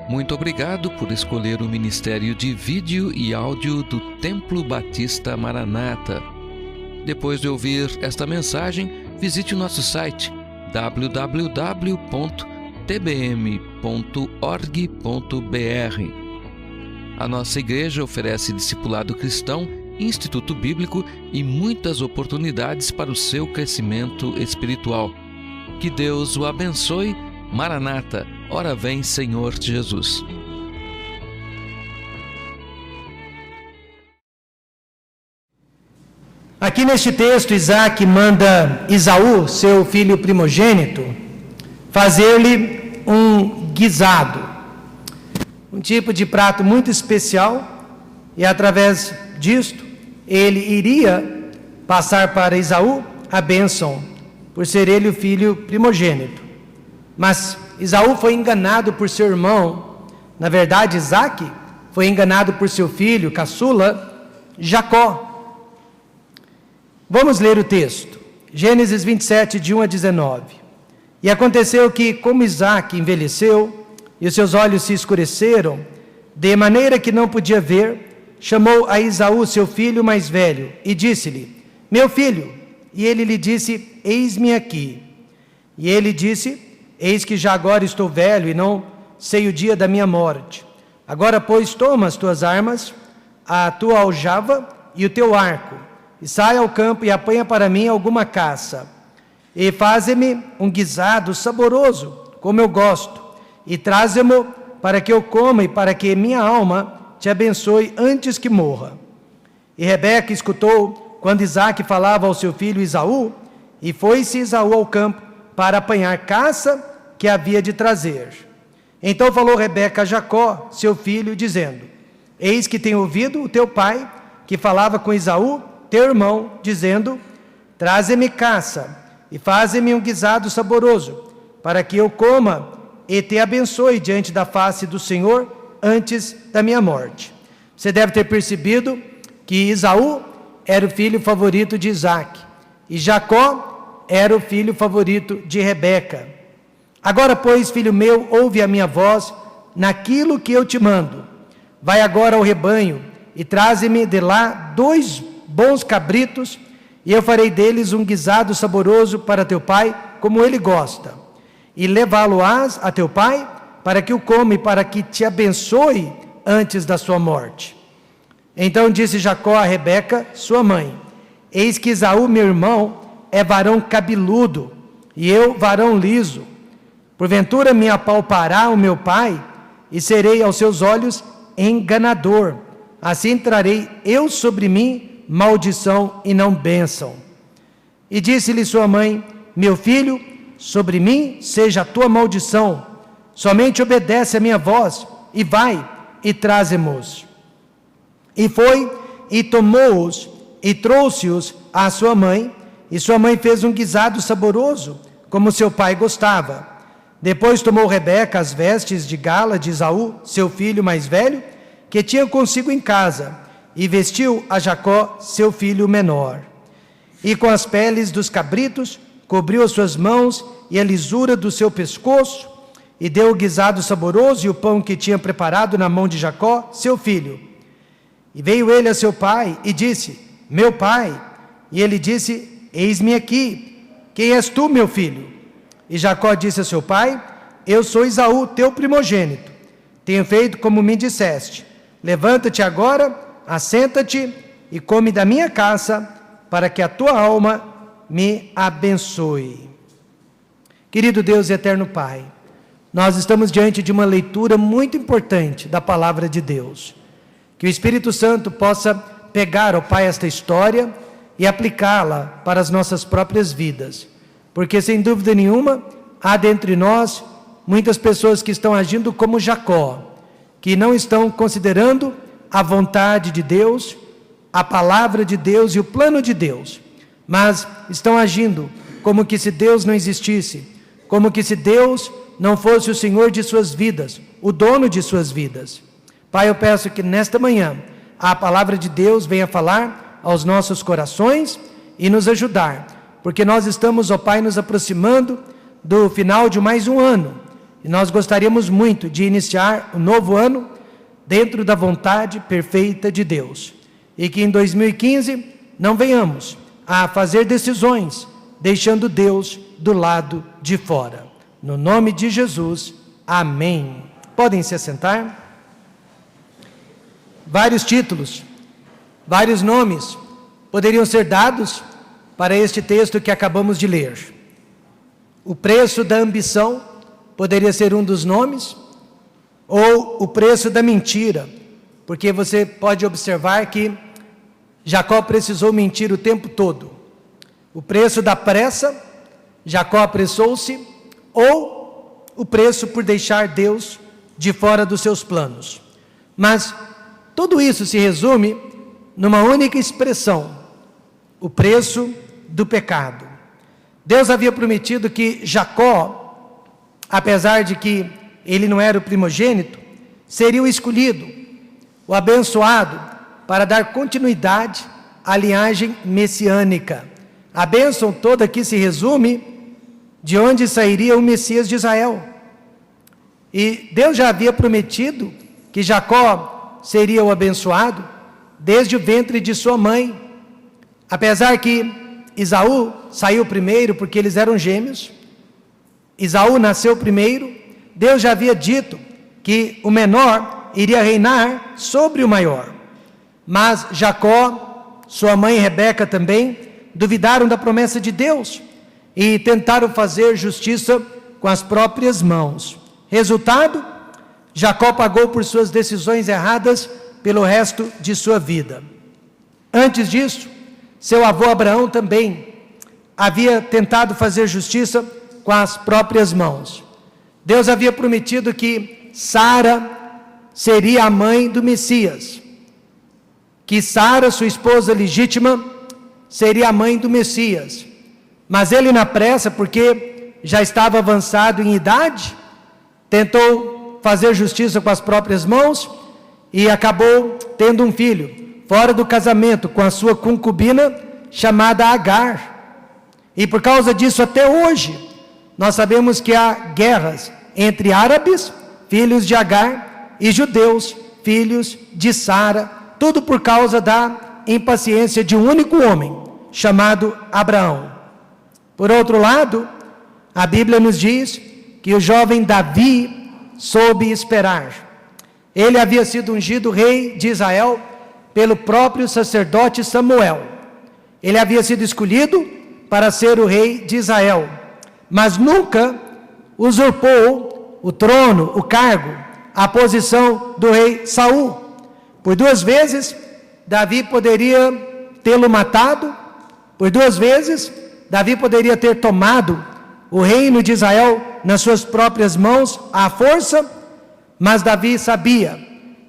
Muito obrigado por escolher o Ministério de Vídeo e Áudio do Templo Batista Maranata. Depois de ouvir esta mensagem, visite o nosso site www.tbm.org.br. A nossa igreja oferece discipulado cristão, instituto bíblico e muitas oportunidades para o seu crescimento espiritual. Que Deus o abençoe. Maranata, ora vem, Senhor Jesus. Aqui neste texto, Isaac manda Esaú, seu filho primogênito, fazer-lhe um guisado, um tipo de prato muito especial, e através disto, ele iria passar para Esaú a bênção, por ser ele o filho primogênito. Mas Esaú foi enganado por seu irmão. Na verdade, Isaac foi enganado por seu filho, caçula, Jacó. Vamos ler o texto. Gênesis 27, de 1 a 19. E aconteceu que, como Isaac envelheceu, e os seus olhos se escureceram, de maneira que não podia ver, chamou a Esaú, seu filho mais velho, e disse-lhe: Meu filho. E ele lhe disse: Eis-me aqui. E ele disse: Eis que já agora estou velho e não sei o dia da minha morte. Agora, pois, toma as tuas armas, a tua aljava e o teu arco, e sai ao campo e apanha para mim alguma caça. E faze-me um guisado saboroso, como eu gosto, e traze-mo para que eu coma e para que minha alma te abençoe antes que morra. E Rebeca escutou quando Isaque falava ao seu filho Esaú, e foi-se Esaú ao campo para apanhar caça que havia de trazer. Então falou Rebeca a Jacó, seu filho, dizendo: Eis que tenho ouvido o teu pai, que falava com Esaú, teu irmão, dizendo: Traze-me caça, e faze-me um guisado saboroso, para que eu coma e te abençoe diante da face do Senhor, antes da minha morte. Você deve ter percebido que Esaú era o filho favorito de Isaque, e Jacó era o filho favorito de Rebeca. Agora, pois, filho meu, ouve a minha voz naquilo que eu te mando. Vai agora ao rebanho e traze-me de lá 2 bons cabritos, e eu farei deles um guisado saboroso para teu pai, como ele gosta. E levá-lo-ás a teu pai, para que o coma e para que te abençoe antes da sua morte. Então disse Jacó a Rebeca, sua mãe: Eis que Esaú, meu irmão, é varão cabeludo, e eu varão liso. Porventura me apalpará o meu pai, e serei aos seus olhos enganador. Assim trarei eu sobre mim maldição e não bênção. E disse-lhe sua mãe: Meu filho, sobre mim seja a tua maldição. Somente obedece a minha voz, e vai, e traze-mos. E foi, e tomou-os, e trouxe-os à sua mãe, e sua mãe fez um guisado saboroso, como seu pai gostava. Depois tomou Rebeca as vestes de gala de Esaú, seu filho mais velho, que tinha consigo em casa, e vestiu a Jacó, seu filho menor. E com as peles dos cabritos, cobriu as suas mãos e a lisura do seu pescoço, e deu o guisado saboroso e o pão que tinha preparado na mão de Jacó, seu filho. E veio ele a seu pai e disse: Meu pai. E ele disse: Eis-me aqui. Quem és tu, meu filho? E Jacó disse a seu pai: Eu sou Esaú, teu primogênito. Tenho feito como me disseste. Levanta-te agora, assenta-te e come da minha caça, para que a tua alma me abençoe. Querido Deus e eterno Pai, nós estamos diante de uma leitura muito importante da palavra de Deus. Que o Espírito Santo possa pegar, ó Pai, esta história e aplicá-la para as nossas próprias vidas. Porque, sem dúvida nenhuma, há dentre nós muitas pessoas que estão agindo como Jacó, que não estão considerando a vontade de Deus, a palavra de Deus e o plano de Deus, mas estão agindo como que se Deus não existisse, como que se Deus não fosse o Senhor de suas vidas, o dono de suas vidas. Pai, eu peço que nesta manhã a palavra de Deus venha falar aos nossos corações e nos ajudar, porque nós estamos, ó Pai, nos aproximando do final de mais um ano. E nós gostaríamos muito de iniciar o novo ano dentro da vontade perfeita de Deus. E que em 2015 não venhamos a fazer decisões deixando Deus do lado de fora. No nome de Jesus, amém. Podem se assentar. Vários títulos, vários nomes poderiam ser dados para este texto que acabamos de ler. O preço da ambição poderia ser um dos nomes, ou o preço da mentira, porque você pode observar que Jacó precisou mentir o tempo todo. O preço da pressa, Jacó apressou-se, ou o preço por deixar Deus de fora dos seus planos. Mas tudo isso se resume numa única expressão: o preço do pecado. Deus havia prometido que Jacó, apesar de que ele não era o primogênito, seria o escolhido, o abençoado, para dar continuidade à linhagem messiânica. A bênção toda aqui se resume de onde sairia o Messias de Israel. E Deus já havia prometido que Jacó seria o abençoado desde o ventre de sua mãe. Apesar que Esaú saiu primeiro porque eles eram gêmeos, Esaú nasceu primeiro, Deus já havia dito que o menor iria reinar sobre o maior. Mas Jacó, sua mãe Rebeca também, duvidaram da promessa de Deus e tentaram fazer justiça com as próprias mãos. Resultado, Jacó pagou por suas decisões erradas pelo resto de sua vida. Antes disso, seu avô Abraão também havia tentado fazer justiça com as próprias mãos. Deus havia prometido que Sara seria a mãe do Messias, que Sara, sua esposa legítima, seria a mãe do Messias. Mas ele, na pressa, porque já estava avançado em idade, tentou fazer justiça com as próprias mãos e acabou tendo um filho, fora do casamento, com a sua concubina, chamada Agar. E por causa disso, até hoje, nós sabemos que há guerras entre árabes, filhos de Agar, e judeus, filhos de Sara, tudo por causa da impaciência de um único homem, chamado Abraão. Por outro lado, a Bíblia nos diz que o jovem Davi soube esperar. Ele havia sido ungido rei de Israel pelo próprio sacerdote Samuel. Ele havia sido escolhido para ser o rei de Israel, mas nunca usurpou o trono, o cargo, a posição do rei Saul. Por 2 vezes, Davi poderia tê-lo matado. Por 2 vezes, Davi poderia ter tomado o reino de Israel nas suas próprias mãos, à força, mas Davi sabia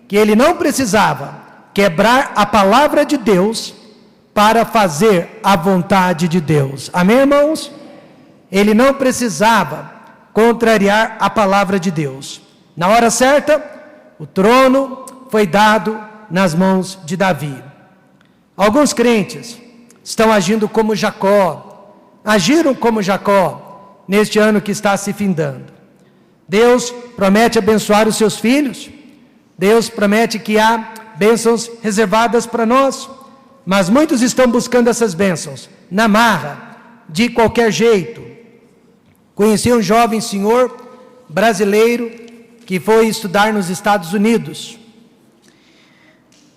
que ele não precisava quebrar a palavra de Deus para fazer a vontade de Deus. Amém, irmãos? Ele não precisava contrariar a palavra de Deus. Na hora certa, o trono foi dado nas mãos de Davi. Alguns crentes estão agindo como Jacó, agiram como Jacó neste ano que está se findando. Deus promete abençoar os seus filhos, Deus promete que há bênçãos reservadas para nós, mas muitos estão buscando essas bênçãos na marra, de qualquer jeito. Conheci um jovem senhor brasileiro que foi estudar nos Estados Unidos.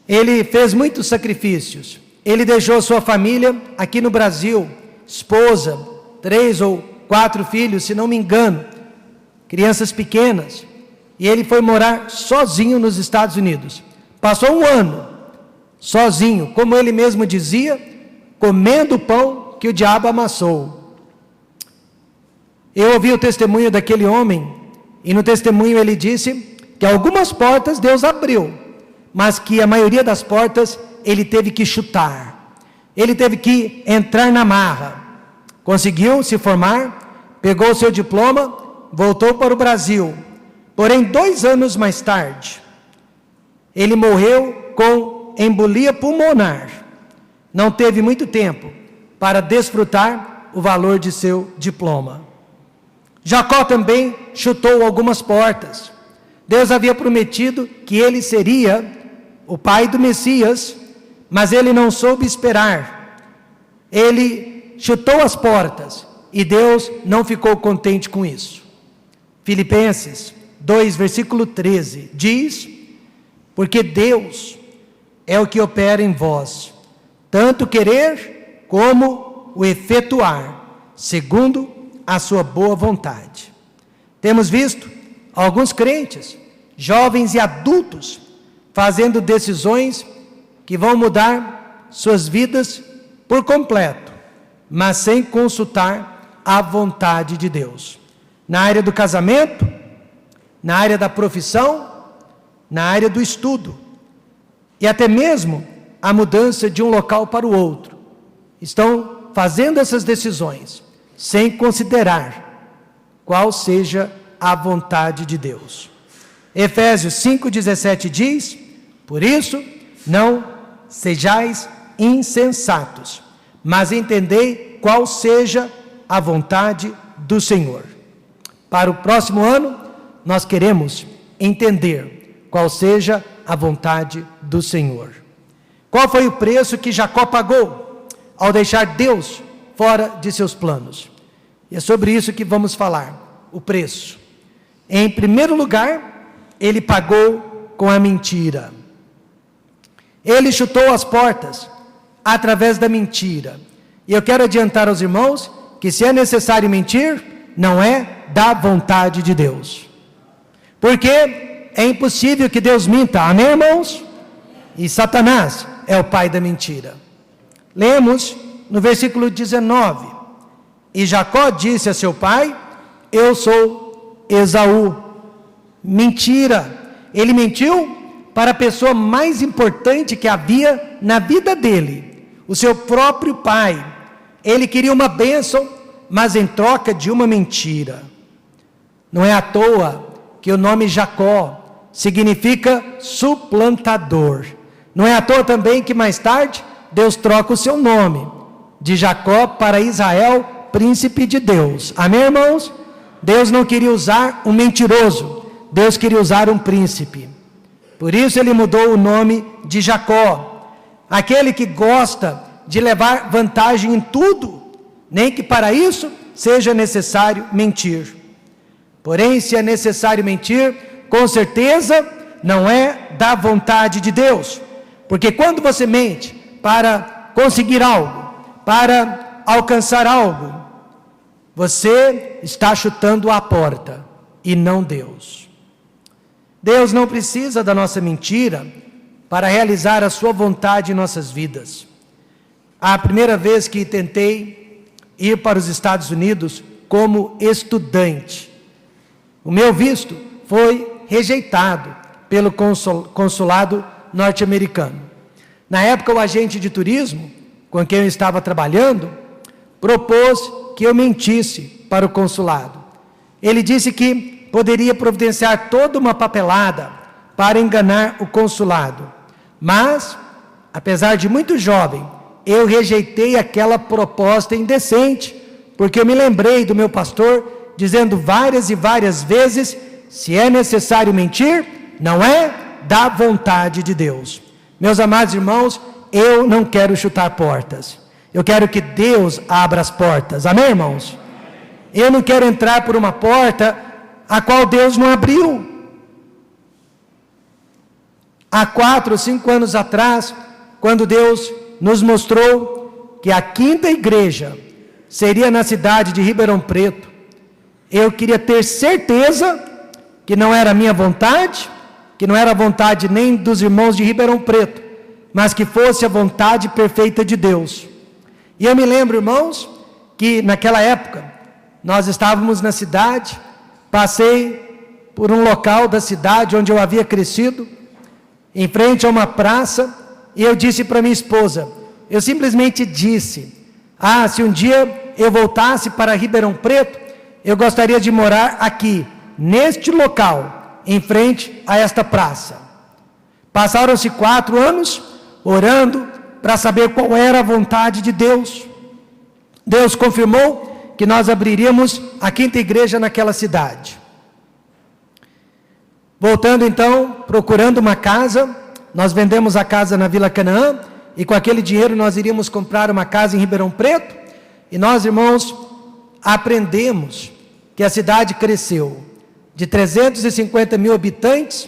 Ele fez muitos sacrifícios. Ele deixou sua família aqui no Brasil, esposa, 3 ou 4 filhos, se não me engano, crianças pequenas, e ele foi morar sozinho nos Estados Unidos. Passou 1 ano sozinho, como ele mesmo dizia, comendo o pão que o diabo amassou. Eu ouvi o testemunho daquele homem, e no testemunho ele disse que algumas portas Deus abriu, mas que a maioria das portas ele teve que chutar, ele teve que entrar na marra. Conseguiu se formar, pegou o seu diploma, voltou para o Brasil. Porém, 2 anos mais tarde, ele morreu com embolia pulmonar. Não teve muito tempo para desfrutar o valor de seu diploma. Jacó também chutou algumas portas. Deus havia prometido que ele seria o pai do Messias, mas ele não soube esperar. Ele chutou as portas e Deus não ficou contente com isso. Filipenses 2, versículo 13, diz: porque Deus é o que opera em vós, tanto querer como o efetuar, segundo a sua boa vontade. Temos visto alguns crentes, jovens e adultos, fazendo decisões que vão mudar suas vidas por completo, mas sem consultar a vontade de Deus. Na área do casamento, na área da profissão, na área do estudo, e até mesmo a mudança de um local para o outro. Estão fazendo essas decisões sem considerar qual seja a vontade de Deus. Efésios 5,17 diz: por isso, não sejais insensatos, mas entendei qual seja a vontade do Senhor. Para o próximo ano, nós queremos entender qual seja a vontade do Senhor. Qual foi o preço que Jacó pagou ao deixar Deus fora de seus planos? E é sobre isso que vamos falar, o preço. Em primeiro lugar, ele pagou com a mentira. Ele chutou as portas através da mentira. E eu quero adiantar aos irmãos que se é necessário mentir, não é da vontade de Deus. Porque é impossível que Deus minta, amém, irmãos? E Satanás é o pai da mentira. Lemos no versículo 19: e Jacó disse a seu pai: eu sou Esaú. Mentira. Ele mentiu para a pessoa mais importante que havia na vida dele, o seu próprio pai. Ele queria uma bênção, mas em troca de uma mentira. Não é à toa que o nome Jacó significa suplantador. Não é à toa também que mais tarde Deus troca o seu nome de Jacó para Israel, príncipe de Deus. Amém, irmãos? Deus não queria usar um mentiroso, Deus queria usar um príncipe. Por isso ele mudou o nome de Jacó, aquele que gosta de levar vantagem em tudo, nem que para isso seja necessário mentir. Porém, se é necessário mentir, com certeza não é da vontade de Deus, porque quando você mente para conseguir algo, para alcançar algo, você está chutando a porta e não Deus. Deus não precisa da nossa mentira para realizar a sua vontade em nossas vidas. A primeira vez que tentei ir para os Estados Unidos como estudante, o meu visto foi rejeitado pelo consulado norte-americano. Na época, o agente de turismo com quem eu estava trabalhando propôs que eu mentisse para o consulado. Ele disse que poderia providenciar toda uma papelada para enganar o consulado. Mas, apesar de muito jovem, eu rejeitei aquela proposta indecente, porque eu me lembrei do meu pastor dizendo várias e várias vezes: se é necessário mentir, não é da vontade de Deus. Meus amados irmãos, eu não quero chutar portas. Eu quero que Deus abra as portas. Amém, irmãos? Eu não quero entrar por uma porta a qual Deus não abriu. Há 4 ou 5 anos atrás, quando Deus nos mostrou que a 5ª igreja seria na cidade de Ribeirão Preto, eu queria ter certeza que não era a minha vontade, que não era a vontade nem dos irmãos de Ribeirão Preto, mas que fosse a vontade perfeita de Deus. E eu me lembro, irmãos, que naquela época, nós estávamos na cidade, passei por um local da cidade onde eu havia crescido, em frente a uma praça, e eu disse para minha esposa, eu simplesmente disse: se um dia eu voltasse para Ribeirão Preto, eu gostaria de morar aqui, neste local, em frente a esta praça. Passaram-se 4 anos, orando, para saber qual era a vontade de Deus. Deus confirmou que nós abriríamos a 5ª igreja naquela cidade. Voltando então, procurando uma casa, nós vendemos a casa na Vila Canaã, e com aquele dinheiro nós iríamos comprar uma casa em Ribeirão Preto, e nós, irmãos, aprendemos que a cidade cresceu de 350 mil habitantes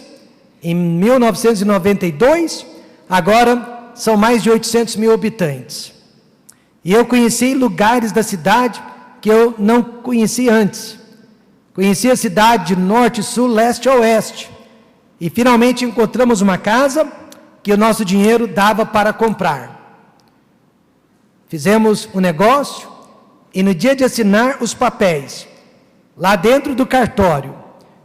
em 1992, agora são mais de 800 mil habitantes. E eu conheci lugares da cidade que eu não conhecia antes. Conheci a cidade de norte, sul, leste a oeste. E finalmente encontramos uma casa que o nosso dinheiro dava para comprar. Fizemos um negócio e no dia de assinar os papéis, lá dentro do cartório,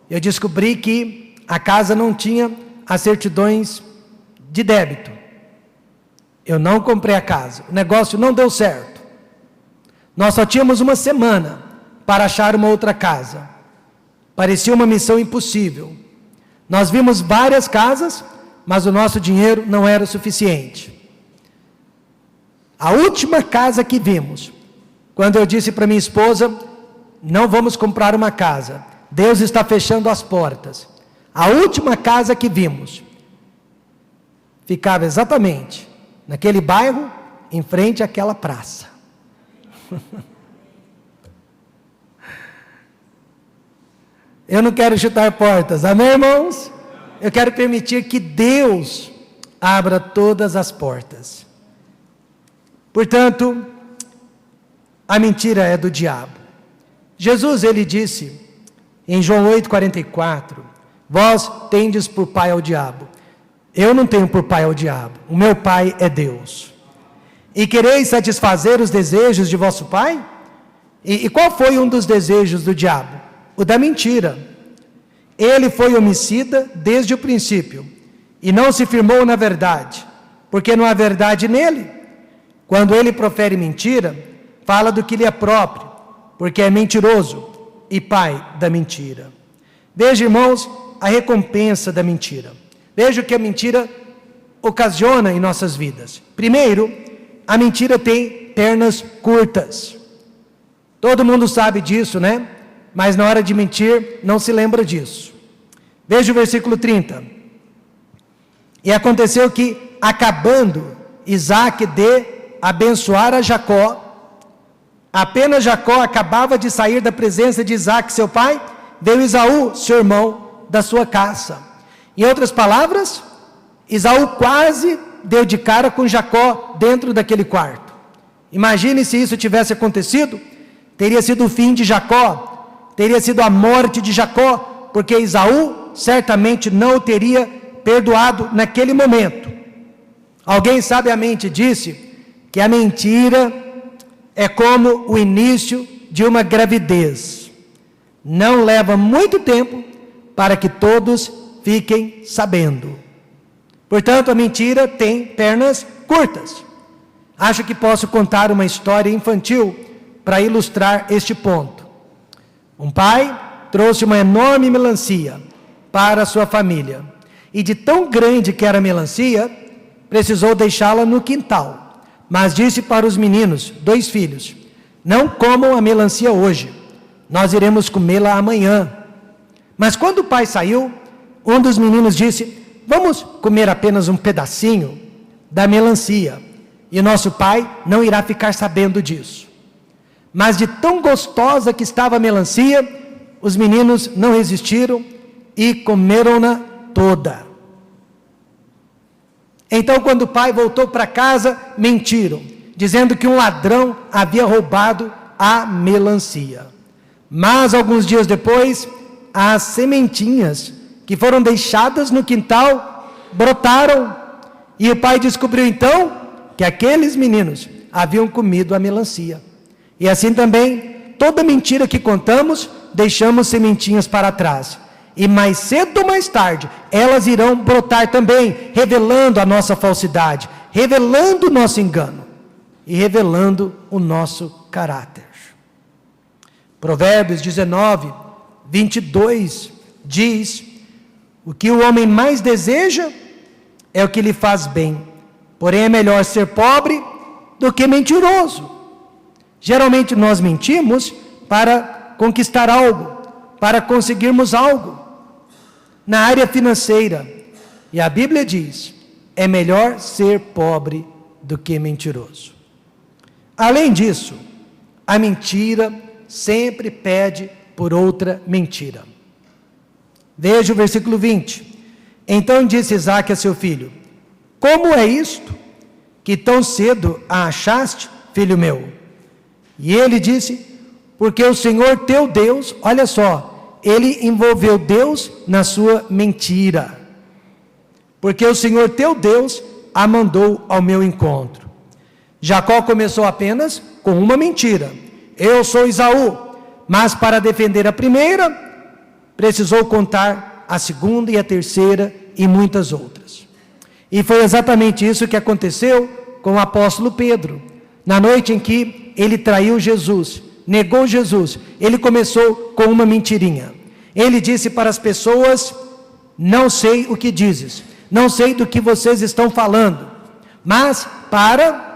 eu descobri que a casa não tinha as certidões de débito. Eu não comprei a casa, o negócio não deu certo. Nós só tínhamos uma semana para achar uma outra casa. Parecia uma missão impossível. Nós vimos várias casas, mas o nosso dinheiro não era o suficiente. A última casa que vimos, quando eu disse para minha esposa, não vamos comprar uma casa, Deus está fechando as portas. A última casa que vimos, ficava exatamente naquele bairro, em frente àquela praça. Eu não quero chutar portas, amém, irmãos? Eu quero permitir que Deus abra todas as portas. Portanto, a mentira é do diabo. Jesus, ele disse em João 8,44, vós tendes por pai ao diabo. Eu não tenho por pai ao diabo, o meu pai é Deus. E quereis satisfazer os desejos de vosso pai? E qual foi um dos desejos do diabo? O da mentira. Ele foi homicida desde o princípio, e não se firmou na verdade, porque não há verdade nele. Quando ele profere mentira, fala do que lhe é próprio, porque é mentiroso e pai da mentira. Veja, irmãos, a recompensa da mentira. Veja o que a mentira ocasiona em nossas vidas. Primeiro, a mentira tem pernas curtas. Todo mundo sabe disso, né? Mas na hora de mentir, não se lembra disso. Veja o versículo 30. E aconteceu que, acabando Isaque de abençoar a Jacó, apenas Jacó acabava de sair da presença de Isaque, seu pai, veio Esaú, seu irmão, da sua caça. Em outras palavras, Esaú quase deu de cara com Jacó dentro daquele quarto. Imagine se isso tivesse acontecido, teria sido o fim de Jacó, teria sido a morte de Jacó, porque Esaú certamente não o teria perdoado naquele momento. Alguém sabiamente disse que a mentira é como o início de uma gravidez. Não leva muito tempo para que todos fiquem sabendo. Portanto, a mentira tem pernas curtas. Acho que posso contar uma história infantil para ilustrar este ponto. Um pai trouxe uma enorme melancia para a sua família. E de tão grande que era a melancia, precisou deixá-la no quintal. Mas disse para os meninos, 2 filhos, não comam a melancia hoje, nós iremos comê-la amanhã. Mas quando o pai saiu, um dos meninos disse, vamos comer apenas um pedacinho da melancia, e nosso pai não irá ficar sabendo disso. Mas de tão gostosa que estava a melancia, os meninos não resistiram e comeram-na toda. Então, quando o pai voltou para casa, mentiram, dizendo que um ladrão havia roubado a melancia. Mas, alguns dias depois, as sementinhas que foram deixadas no quintal brotaram. E o pai descobriu então que aqueles meninos haviam comido a melancia. E assim também, toda mentira que contamos, deixamos sementinhas para trás. E mais cedo ou mais tarde, elas irão brotar também, revelando a nossa falsidade, revelando o nosso engano e revelando o nosso caráter. Provérbios 19, 22 diz, o que o homem mais deseja é o que lhe faz bem, porém é melhor ser pobre do que mentiroso. Geralmente nós mentimos para conquistar algo, para conseguirmos algo. Na área financeira, e a Bíblia diz, é melhor ser pobre do que mentiroso. Além disso, a mentira sempre pede por outra mentira. Veja o versículo 20. Então disse Isaque a seu filho: como é isto que tão cedo a achaste, filho meu? E ele disse: porque o Senhor teu Deus, olha só, ele envolveu Deus na sua mentira. Porque o Senhor teu Deus a mandou ao meu encontro. Jacó começou apenas com uma mentira: eu sou Esaú. Mas para defender a primeira, precisou contar a segunda e a terceira e muitas outras. E foi exatamente isso que aconteceu com o apóstolo Pedro. Na noite em que ele traiu Jesus, negou Jesus, ele começou com uma mentirinha. Ele disse para as pessoas: não sei o que dizes, não sei do que vocês estão falando. Mas para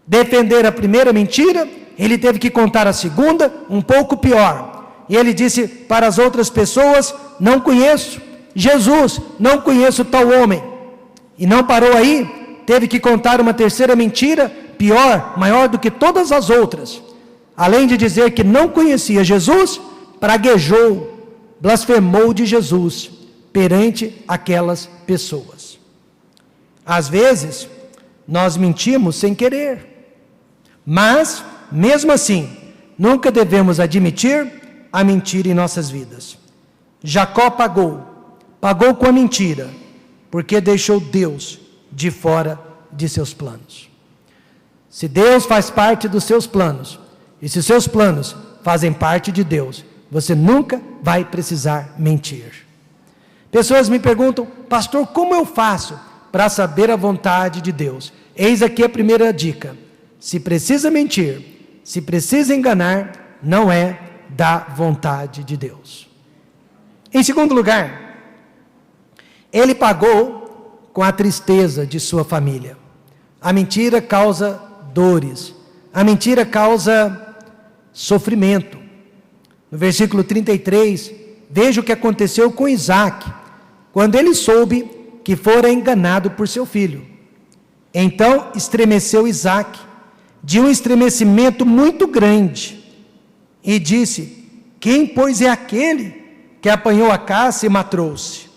defender a primeira mentira, ele teve que contar a segunda, um pouco pior. E ele disse para as outras pessoas: não conheço Jesus, não conheço tal homem. E não parou aí, teve que contar uma terceira mentira, pior, maior do que todas as outras. Além de dizer que não conhecia Jesus, praguejou, blasfemou de Jesus perante aquelas pessoas. Às vezes, nós mentimos sem querer, mas, mesmo assim, nunca devemos admitir a mentira em nossas vidas. Jacó pagou com a mentira, porque deixou Deus de fora de seus planos. Se Deus faz parte dos seus planos, e se seus planos fazem parte de Deus, você nunca vai precisar mentir. Pessoas me perguntam: pastor, como eu faço para saber a vontade de Deus? Eis aqui a primeira dica: se precisa mentir, se precisa enganar, não é da vontade de Deus. Em segundo lugar, ele pagou com a tristeza de sua família. A mentira causa dores, a mentira causa sofrimento. No versículo 33, veja o que aconteceu com Isaque, quando ele soube que fora enganado por seu filho. Então estremeceu Isaque, de um estremecimento muito grande, e disse: quem, pois, é aquele que apanhou a caça e matou-se?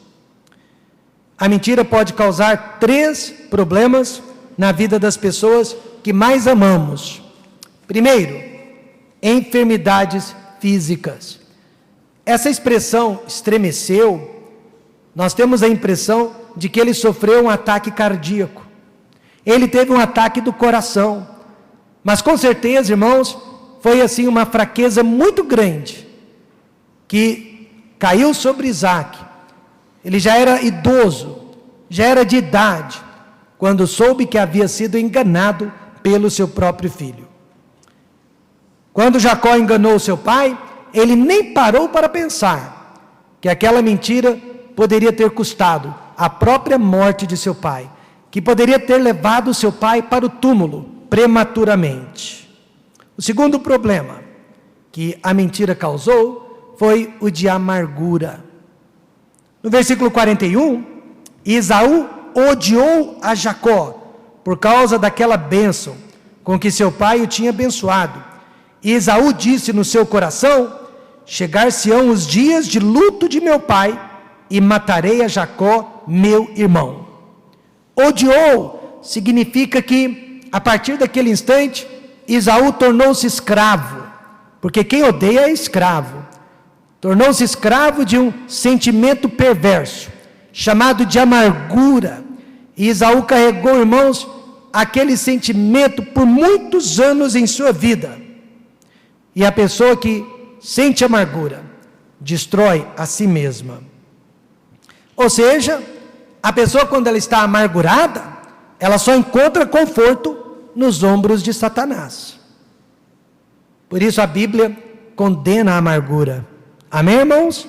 A mentira pode causar 3 problemas na vida das pessoas que mais amamos. Primeiro, enfermidades físicas. Essa expressão estremeceu, nós temos a impressão de que ele sofreu um ataque cardíaco. Ele teve um ataque do coração. Mas com certeza, irmãos, foi assim uma fraqueza muito grande que caiu sobre Isaque. Ele já era idoso, já era de idade, quando soube que havia sido enganado pelo seu próprio filho. Quando Jacó enganou seu pai, ele nem parou para pensar que aquela mentira poderia ter custado a própria morte de seu pai, que poderia ter levado seu pai para o túmulo prematuramente. O segundo problema que a mentira causou foi o de amargura. No versículo 41, Esaú odiou a Jacó por causa daquela bênção com que seu pai o tinha abençoado. E Esaú disse no seu coração: chegar-se-ão os dias de luto de meu pai, e matarei a Jacó, meu irmão. Odiou significa que, a partir daquele instante, Esaú tornou-se escravo, porque quem odeia é escravo. Tornou-se escravo de um sentimento perverso, chamado de amargura. E Esaú carregou, irmãos, aquele sentimento por muitos anos em sua vida. E a pessoa que sente amargura, destrói a si mesma. Ou seja, a pessoa, quando ela está amargurada, ela só encontra conforto nos ombros de Satanás. Por isso a Bíblia condena a amargura. Amém, irmãos?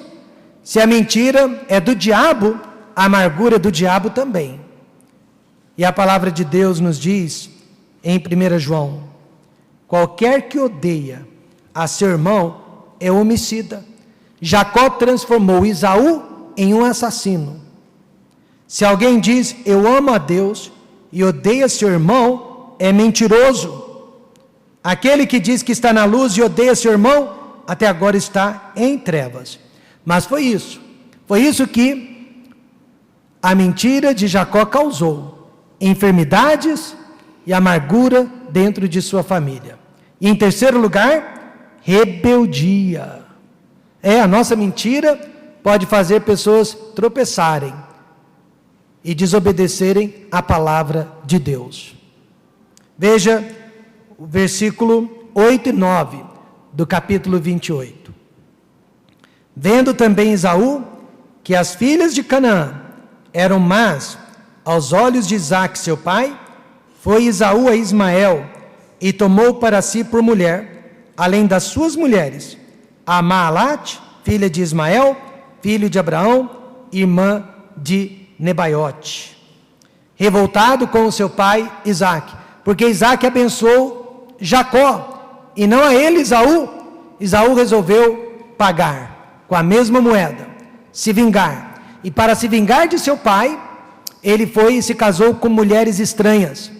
Se a mentira é do diabo, a amargura é do diabo também. E a palavra de Deus nos diz, em 1 João, qualquer que odeia a seu irmão é homicida. Jacó transformou Esaú em um assassino. Se alguém diz, eu amo a Deus, e odeia seu irmão, é mentiroso. Aquele que diz que está na luz e odeia seu irmão, até agora está em trevas. Mas foi isso que a mentira de Jacó causou: enfermidades e amargura dentro de sua família. E em terceiro lugar, rebeldia. A nossa mentira pode fazer pessoas tropeçarem e desobedecerem a palavra de Deus. Veja o versículo 8 e 9 do capítulo 28. Vendo também Esaú que as filhas de Canaã eram más aos olhos de Isaque seu pai, foi Esaú a Ismael e tomou para si por mulher, além das suas mulheres, a Maalate, filha de Ismael, filho de Abraão, irmã de Nebaiote. Revoltado com o seu pai Isaque, porque Isaque abençoou Jacó e não a ele, Esaú. Esaú resolveu pagar com a mesma moeda, se vingar. E para se vingar de seu pai, ele foi e se casou com mulheres estranhas,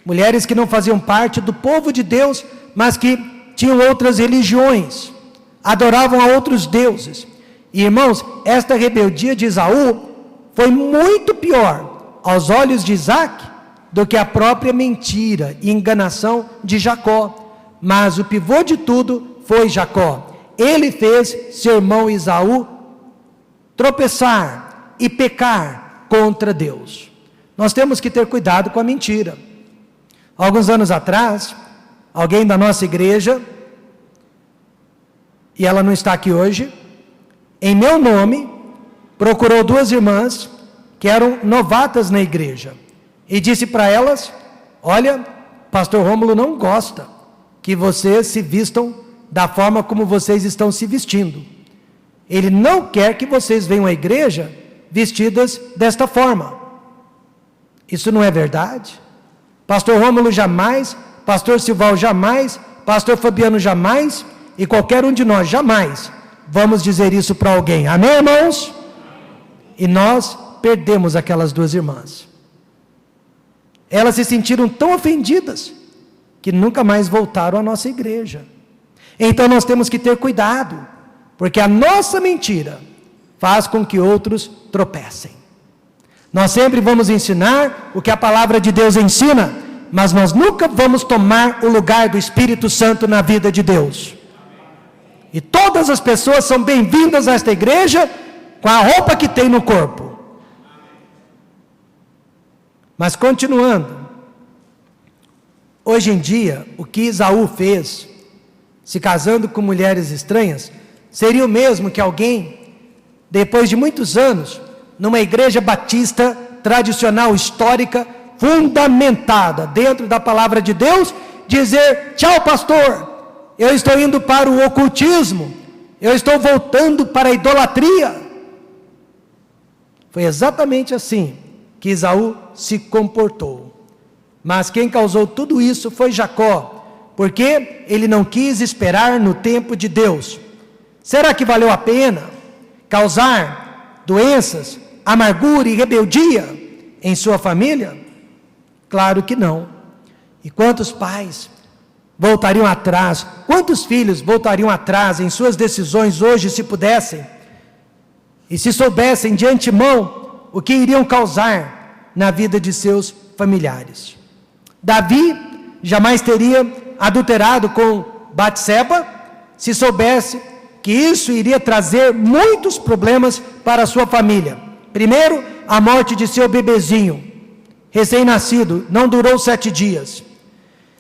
mulheres que não faziam parte do povo de Deus, mas que tinham outras religiões, adoravam a outros deuses. E irmãos, esta rebeldia de Esaú foi muito pior aos olhos de Isaque do que a própria mentira e enganação de Jacó. Mas o pivô de tudo foi Jacó. Ele fez seu irmão Esaú tropeçar e pecar contra Deus. Nós temos que ter cuidado com a mentira. Alguns anos atrás, alguém da nossa igreja, e ela não está aqui hoje, em meu nome, procurou duas irmãs que eram novatas na igreja e disse para elas: olha, pastor Rômulo não gosta que vocês se vistam da forma como vocês estão se vestindo. Ele não quer que vocês venham à igreja vestidas desta forma. Isso não é verdade? Pastor Rômulo jamais, pastor Silval jamais, pastor Fabiano jamais, e qualquer um de nós jamais vamos dizer isso para alguém. Amém, irmãos? E nós perdemos aquelas duas irmãs. Elas se sentiram tão ofendidas que nunca mais voltaram à nossa igreja. Então nós temos que ter cuidado, porque a nossa mentira faz com que outros tropecem. Nós sempre vamos ensinar o que a palavra de Deus ensina, mas nós nunca vamos tomar o lugar do Espírito Santo na vida de Deus. E todas as pessoas são bem-vindas a esta igreja com a roupa que tem no corpo. Mas continuando, hoje em dia, o que Esaú fez, se casando com mulheres estranhas, seria o mesmo que alguém, depois de muitos anos, numa igreja batista tradicional, histórica, fundamentada dentro da palavra de Deus, dizer: tchau, pastor, eu estou indo para o ocultismo, eu estou voltando para a idolatria. Foi exatamente assim que Esaú se comportou. Mas quem causou tudo isso foi Jacó, porque ele não quis esperar no tempo de Deus. Será que valeu a pena causar doenças, amargura e rebeldia em sua família? Claro que não. E quantos pais voltariam atrás, quantos filhos voltariam atrás em suas decisões hoje, se pudessem, e se soubessem de antemão o que iriam causar na vida de seus familiares? Davi jamais teria adulterado com Batseba se soubesse que isso iria trazer muitos problemas para a sua família. Primeiro, a morte de seu bebezinho recém-nascido, não durou 7 dias.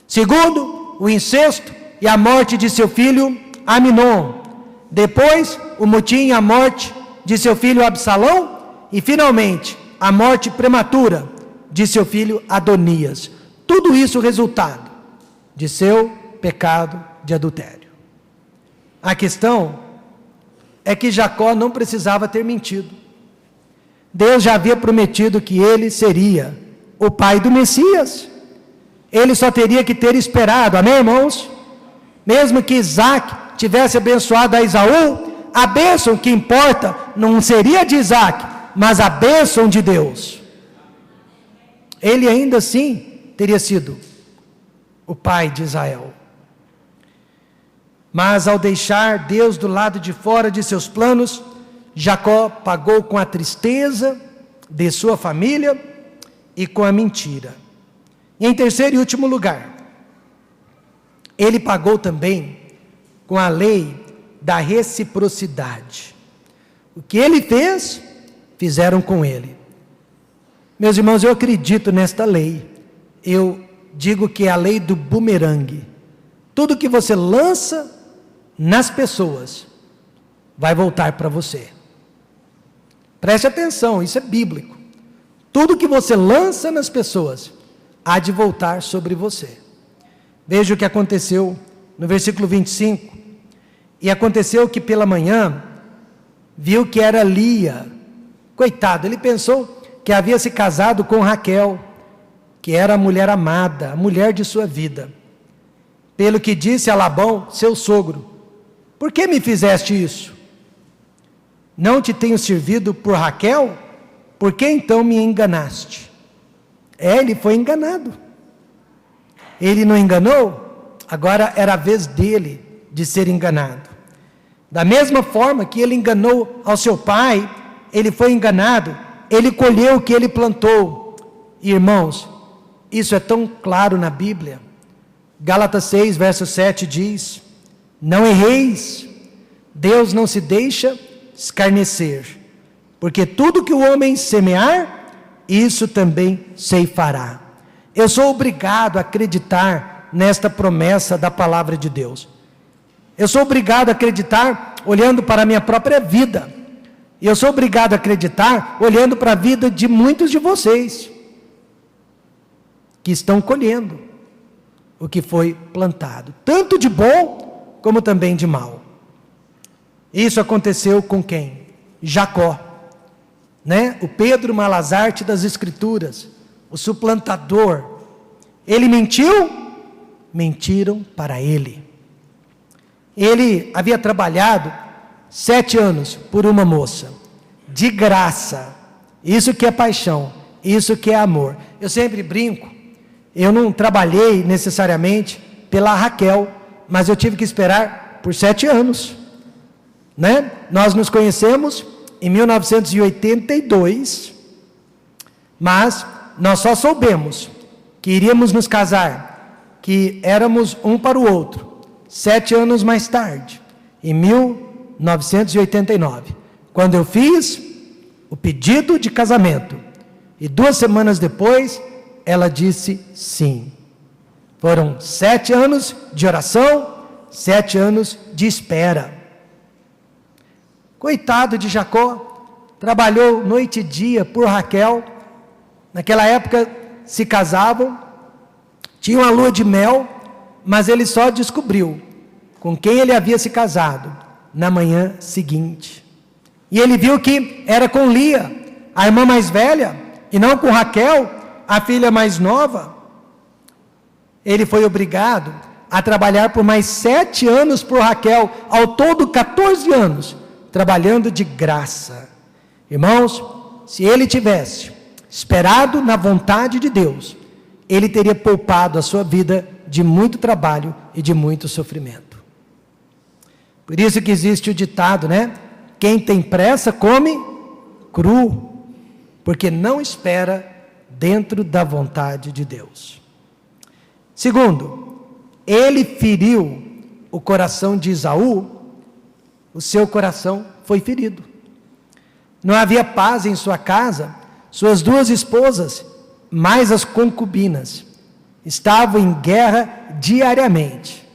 Segundo, o incesto e a morte de seu filho Aminon. Depois, o motim e a morte de seu filho Absalão. E finalmente, a morte prematura de seu filho Adonias. Tudo isso resultado de seu pecado de adultério. A questão é que Jacó não precisava ter mentido. Deus já havia prometido que ele seria o pai do Messias. Ele só teria que ter esperado, amém, irmãos? Mesmo que Isaac tivesse abençoado a Esaú, a bênção que importa não seria de Isaac, mas a bênção de Deus. Ele ainda assim teria sido o pai de Israel. Mas ao deixar Deus do lado de fora de seus planos, Jacó pagou com a tristeza de sua família e com a mentira. E em terceiro e último lugar, ele pagou também com a lei da reciprocidade. O que ele fez, fizeram com ele. Meus irmãos, eu acredito nesta lei. Eu digo que é a lei do bumerangue. Tudo que você lança nas pessoas vai voltar para você. Preste atenção, isso é bíblico. Tudo que você lança nas pessoas há de voltar sobre você. Veja o que aconteceu no versículo 25. E aconteceu que pela manhã viu que era Lia. Coitado, ele pensou que havia se casado com Raquel, que era a mulher amada, a mulher de sua vida. Pelo que disse a Labão, seu sogro: por que me fizeste isso? Não te tenho servido por Raquel? Por que então me enganaste? Ele foi enganado. Ele não enganou? Agora era a vez dele de ser enganado. Da mesma forma que ele enganou ao seu pai, ele foi enganado, ele colheu o que ele plantou. Irmãos, isso é tão claro na Bíblia. Gálatas 6, verso 7 diz: não erreis, Deus não se deixa escarnecer, porque tudo que o homem semear, isso também ceifará. Eu sou obrigado a acreditar nesta promessa da palavra de Deus. Eu sou obrigado a acreditar olhando para a minha própria vida. E eu sou obrigado a acreditar olhando para a vida de muitos de vocês que estão colhendo o que foi plantado, tanto de bom como também de mal. Isso aconteceu com quem? Jacó, né? O Pedro Malazarte das Escrituras, o suplantador. Ele mentiu? Mentiram para ele. Ele havia trabalhado 7 anos por uma moça, de graça. Isso que é paixão, isso que é amor. Eu sempre brinco, eu não trabalhei necessariamente pela Raquel, mas eu tive que esperar por 7 anos, né? Nós nos conhecemos em 1982, mas nós só soubemos que iríamos nos casar, que éramos um para o outro, 7 anos mais tarde, em 1989, quando eu fiz o pedido de casamento, e 2 semanas depois, ela disse sim. Foram 7 anos de oração, 7 anos de espera. Coitado de Jacó, trabalhou noite e dia por Raquel. Naquela época se casavam, tinham a lua de mel, mas ele só descobriu com quem ele havia se casado na manhã seguinte. E ele viu que era com Lia, a irmã mais velha, e não com Raquel, a filha mais nova. Ele foi obrigado a trabalhar por mais 7 anos por Raquel, ao todo 14 anos, trabalhando de graça. Irmãos, se ele tivesse esperado na vontade de Deus, ele teria poupado a sua vida de muito trabalho e de muito sofrimento. Por isso que existe o ditado, né? Quem tem pressa come cru, porque não espera dentro da vontade de Deus. Segundo, ele feriu o coração de Esaú, o seu coração foi ferido. Não havia paz em sua casa, suas 2 esposas, mais as concubinas, estavam em guerra diariamente.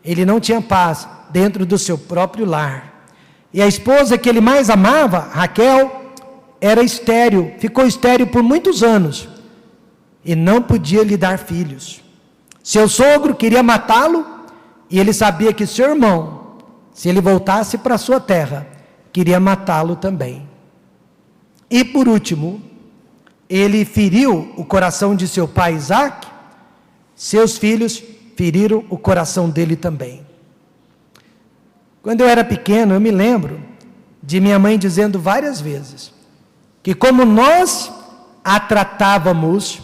Ele não tinha paz dentro do seu próprio lar. E a esposa que ele mais amava, Raquel, era estéril, ficou estéril por muitos anos e não podia lhe dar filhos. Seu sogro queria matá-lo e ele sabia que seu irmão, se ele voltasse para sua terra, queria matá-lo também. E por último, ele feriu o coração de seu pai Isaac. Seus filhos feriram o coração dele também. Quando eu era pequeno, eu me lembro de minha mãe dizendo várias vezes que como nós a tratávamos,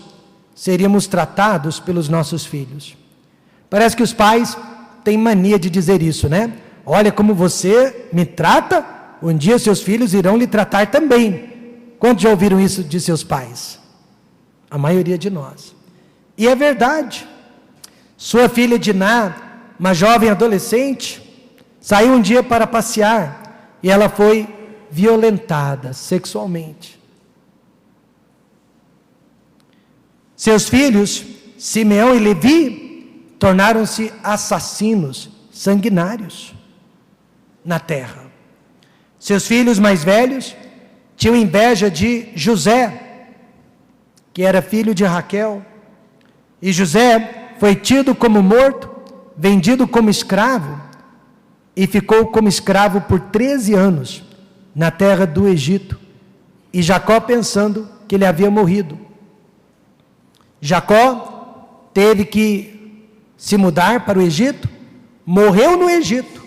seríamos tratados pelos nossos filhos. Parece que os pais têm mania de dizer isso, né? Olha como você me trata, um dia seus filhos irão lhe tratar também. Quantos já ouviram isso de seus pais? A maioria de nós. E é verdade. Sua filha Diná, uma jovem adolescente, saiu um dia para passear e ela foi violentada sexualmente. Seus filhos, Simeão e Levi, tornaram-se assassinos sanguinários na terra. Seus filhos mais velhos tinham inveja de José, que era filho de Raquel, e José foi tido como morto, vendido como escravo, e ficou como escravo por 13 anos na terra do Egito, e Jacó pensando que ele havia morrido. Jacó teve que se mudar para o Egito, morreu no Egito,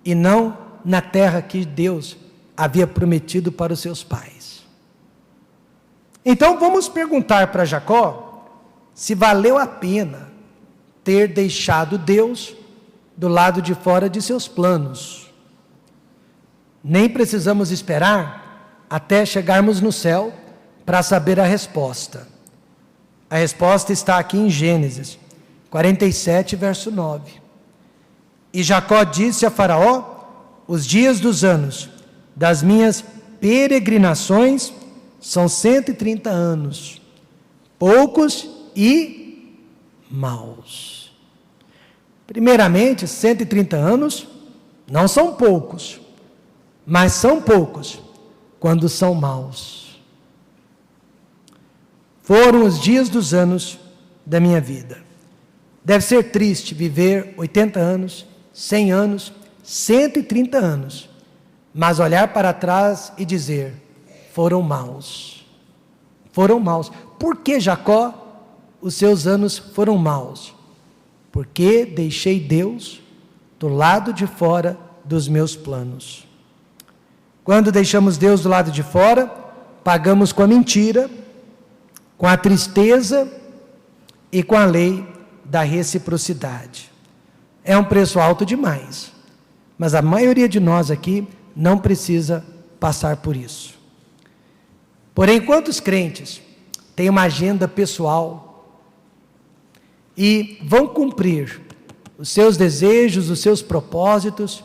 e não na terra que Deus havia prometido para os seus pais. Então vamos perguntar para Jacó se valeu a pena ter deixado Deus do lado de fora de seus planos. Nem precisamos esperar até chegarmos no céu para saber a resposta. A resposta está aqui em Gênesis 47, verso 9. E Jacó disse a Faraó: os dias dos anos das minhas peregrinações são 130 anos, poucos e maus. Primeiramente, 130 anos não são poucos, mas são poucos quando são maus. Foram os dias dos anos da minha vida. Deve ser triste viver 80 anos, 100 anos, 130 anos, mas olhar para trás e dizer: foram maus. Foram maus. Por que, Jacó, os seus anos foram maus? Porque deixei Deus do lado de fora dos meus planos. Quando deixamos Deus do lado de fora, pagamos com a mentira, com a tristeza e com a lei da reciprocidade. É um preço alto demais, mas a maioria de nós aqui não precisa passar por isso. Porém, quantos crentes têm uma agenda pessoal e vão cumprir os seus desejos, os seus propósitos,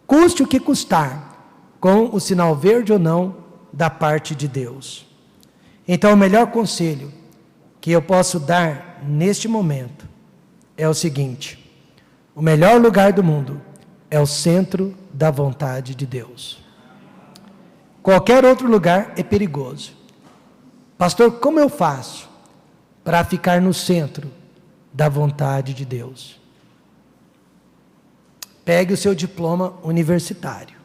custe o que custar, com o sinal verde ou não da parte de Deus? Então, o melhor conselho que eu posso dar neste momento é o seguinte: o melhor lugar do mundo é o centro da vontade de Deus. Qualquer outro lugar é perigoso. Pastor, como eu faço para ficar no centro da vontade de Deus? Pegue o seu diploma universitário,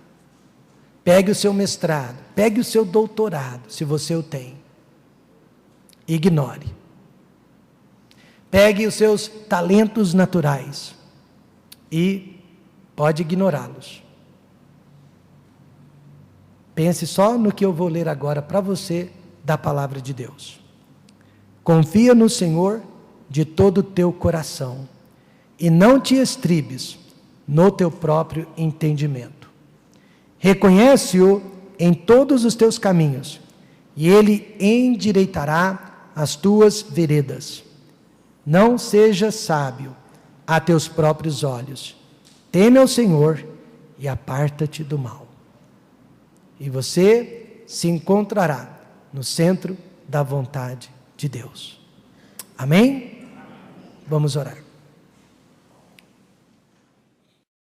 pegue o seu mestrado, pegue o seu doutorado, se você o tem. Ignore. Pegue os seus talentos naturais e pode ignorá-los. Pense só no que eu vou ler agora para você da palavra de Deus. Confia no Senhor de todo o teu coração e não te estribes no teu próprio entendimento. Reconhece-o em todos os teus caminhos e ele endireitará as tuas veredas. Não seja sábio a teus próprios olhos. Teme ao Senhor e aparta-te do mal. E você se encontrará no centro da vontade de Deus. Amém? Vamos orar.